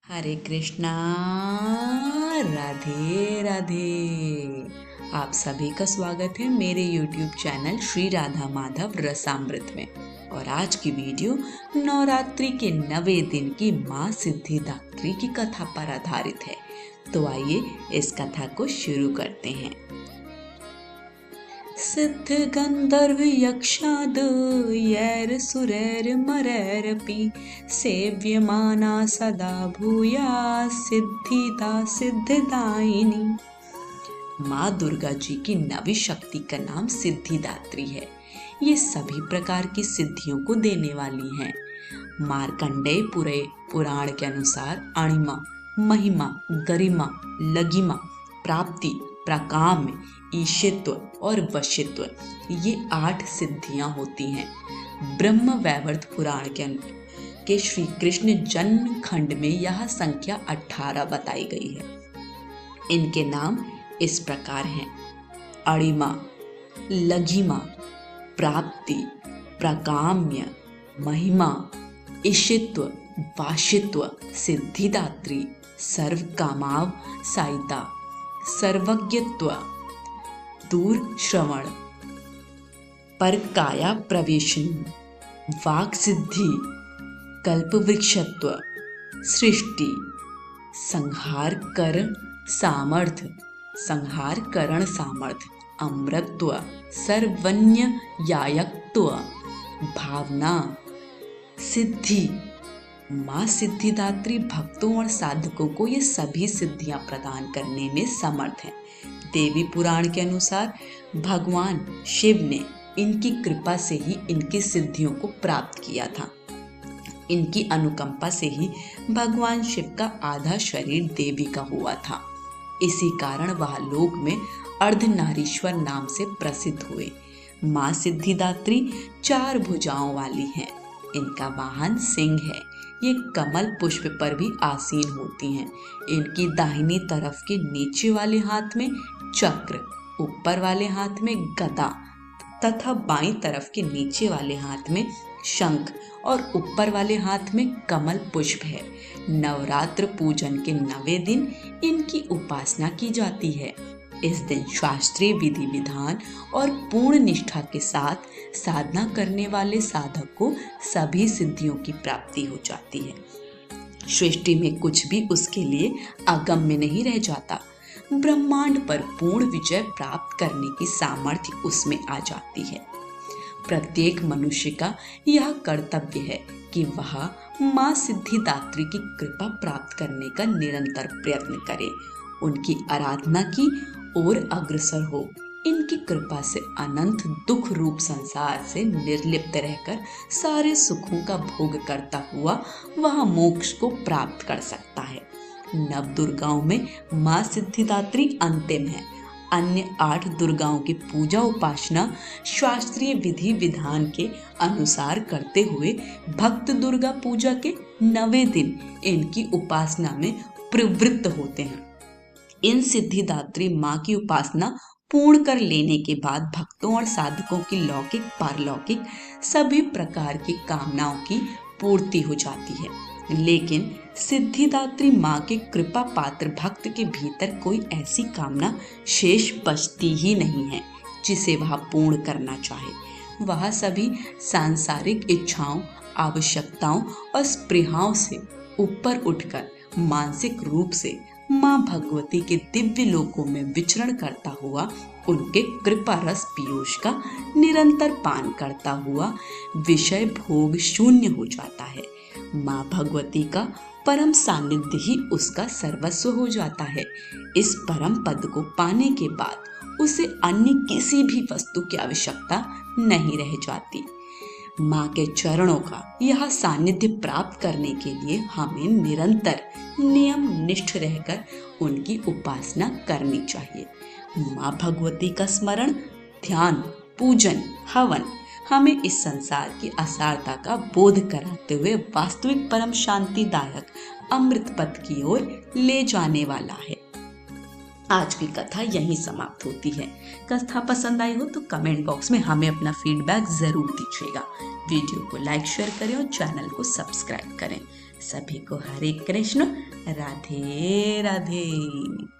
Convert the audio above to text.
हरे कृष्णा, राधे राधे। आप सभी का स्वागत है मेरे YouTube चैनल श्री राधा माधव रसामृत में। और आज की वीडियो नवरात्रि के 9वें दिन की माँ सिद्धिदात्री की कथा पर आधारित है। तो आइए इस कथा को शुरू करते हैं। सिद्ध गंधर्व यक्षाद यैर सुरैर मरैरपि सेव्यमाना सदा भूया सिद्धिदा सिद्धिदायिनी। माँ दुर्गा जी की नवी शक्ति का नाम सिद्धिदात्री है। ये सभी प्रकार की सिद्धियों को देने वाली हैं। मार्कंडेय पुराण के अनुसार अणिमा, महिमा, गरिमा, लगिमा, प्राप्ति, प्रकाम्य, ईशित्व और वशित्व, ये 8 सिद्धियां होती हैं। ब्रह्म वैवर्त पुराण के श्री कृष्ण जन्म खंड में यह संख्या 18 बताई गई है। इनके नाम इस प्रकार हैं: अणिमा, लघिमा, प्राप्ति, प्रकाम्य, महिमा, ईशित्व, वाशित्व, सिद्धिदात्री, सर्वकामाव साइता, सर्वज्ञत्व, दूर श्रवण, पर काया प्रवेशनी, वाक सिद्धि, कल्प वृक्षत्व, सृष्टि, संहार करण सामर्थ्य, अमृतत्व, सर्वज्ञ यायकत्व, भावना, सिद्धि। माँ सिद्धिदात्री भक्तों और साधकों को ये सभी सिद्धियां प्रदान करने में समर्थ हैं। देवी पुराण के अनुसार भगवान शिव ने इनकी कृपा से ही इनकी सिद्धियों को प्राप्त किया था। इनकी अनुकंपा से ही भगवान शिव का आधा शरीर देवी का हुआ था। इसी कारण वह लोक में अर्धनारीश्वर नाम से प्रसिद्ध हुए। माँ सिद्धिदात्री 4 भुजाओं वाली हैं। इनका वाहन सिंह है। ये कमल पुष्प पर भी आसीन होती हैं। इनकी दाहिनी तरफ के नीचे वाले हाथ में चक्र, ऊपर वाले हाथ में गदा तथा बाईं तरफ के नीचे वाले हाथ में शंख और ऊपर वाले हाथ में कमल पुष्प है। नवरात्र पूजन के 9वें दिन इनकी उपासना की जाती है। इस दिन शास्त्रीय विधि विधान और पूर्ण निष्ठा के साथ साधना करने वाले साधक को सभी सिद्धियों की प्राप्ति हो जाती है। सृष्टि में कुछ भी उसके लिए अगम्य नहीं रह जाता। ब्रह्मांड पर पूर्ण विजय प्राप्त करने की सामर्थ्य उसमें आ जाती है। प्रत्येक मनुष्य का यह कर्तव्य है कि वह माँ सिद्धिदात्री की कृपा प्राप्त करने का निरंतर प्रयत्न करे, उनकी आराधना की ओर अग्रसर हो। इनकी कृपा से अनंत दुख रूप संसार से निर्लिप्त रहकर सारे सुखों का भोग करता हुआ वह मोक्ष को प्राप्त कर सकता है। 9 दुर्गाओं में माँ सिद्धिदात्री अंतिम है। अन्य 8 दुर्गाओं की पूजा उपासना शास्त्रीय विधि विधान के अनुसार करते हुए भक्त दुर्गा पूजा के 9वें दिन इनकी उपासना में प्रवृत्त होते हैं। इन सिद्धिदात्री माँ की उपासना पूर्ण कर लेने के बाद भक्तों और साधकों की लौकिक पारलौकिक सभी प्रकार की कामनाओं की पूर्ति हो जाती है। लेकिन सिद्धिदात्री माँ के कृपा पात्र भक्त के भीतर कोई ऐसी कामना शेष बचती ही नहीं है जिसे वह पूर्ण करना चाहे। वह सभी सांसारिक इच्छाओं, आवश्यकताओं और स्पृहाओं से ऊपर उठकर मानसिक रूप से माँ भगवती के दिव्य लोकों में विचरण करता हुआ उनके कृपा रस पीयूष का निरंतर पान करता हुआ विषय भोग शून्य हो जाता है। माँ भगवती का परम सानिध्य ही उसका सर्वस्व हो जाता है। इस परम पद को पाने के बाद उसे अन्य किसी भी वस्तु की आवश्यकता नहीं रह जाती। माँ के चरणों का यह सानिध्य प्राप्त करने के लिए हमें निरंतर नियम निष्ठ रहकर उनकी उपासना करनी चाहिए। माँ भगवती का स्मरण, ध्यान, पूजन, हवन हमें इस संसार की असारता का बोध कराते हुए वास्तविक परम शांतिदायक अमृत पद की ओर ले जाने वाला है। आज की कथा यहीं समाप्त होती है। कथा पसंद आई हो तो कमेंट बॉक्स में हमें अपना फीडबैक जरूर दीजिएगा। वीडियो को लाइक शेयर करें और चैनल को सब्सक्राइब करें। सभी को हरे कृष्ण राधे राधे।